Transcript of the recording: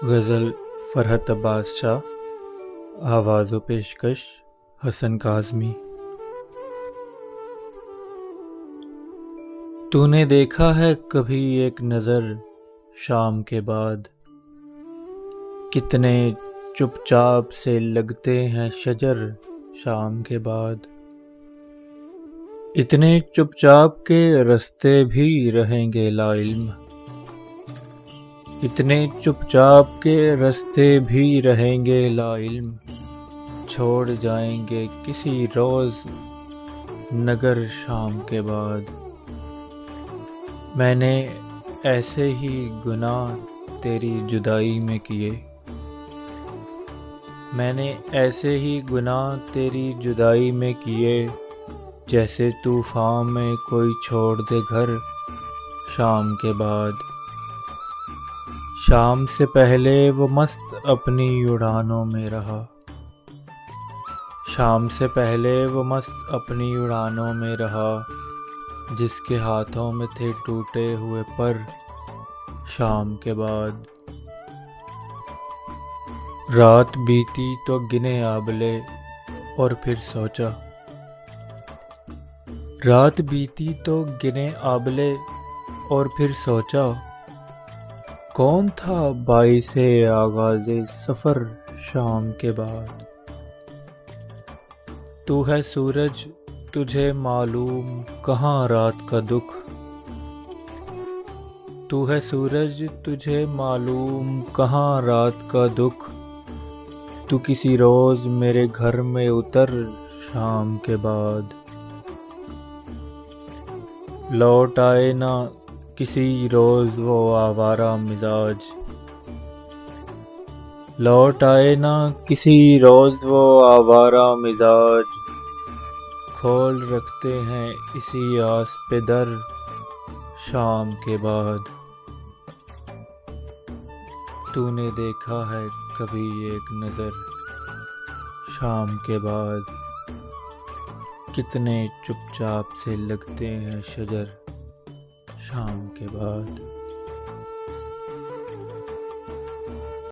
غزل فرحت عباس شاہ، آواز و پیشکش حسن کاظمی۔ تو نے دیکھا ہے کبھی ایک نظر شام کے بعد، کتنے چپ چاپ سے لگتے ہیں شجر شام کے بعد، اتنے چپ چاپ کے رستے بھی رہیں گے لا علم، اتنے چپ چاپ کے رستے بھی رہیں گے لا علم، چھوڑ جائیں گے کسی روز نگر شام کے بعد۔ میں نے ایسے ہی گناہ تیری جدائی میں کیے، میں نے ایسے ہی گناہ تیری جدائی میں کیے، جیسے طوفان میں کوئی چھوڑ دے گھر شام کے بعد۔ شام سے پہلے وہ مست اپنی اڑانوں میں رہا، شام سے پہلے وہ مست اپنی اڑانوں میں رہا، جس کے ہاتھوں میں تھے ٹوٹے ہوئے پر شام کے بعد۔ رات بیتی تو گنے آبلے اور پھر سوچا، رات بیتی تو گنے آبلے اور پھر سوچا، کون تھا باعث آغاز سفر شام کے بعد۔ تو ہے سورج تجھے معلوم کہاں رات کا دکھ، تو ہے سورج تجھے معلوم کہاں رات کا دکھ، تو کسی روز میرے گھر میں اتر شام کے بعد۔ لوٹ آئے نہ کسی روز وہ آوارہ مزاج، لوٹ آئے نہ کسی روز وہ آوارہ مزاج، کھول رکھتے ہیں اسی آس پہ در شام کے بعد۔ تو نے دیکھا ہے کبھی ایک نظر شام کے بعد، کتنے چپ چاپ سے لگتے ہیں شجر شام کے بعد۔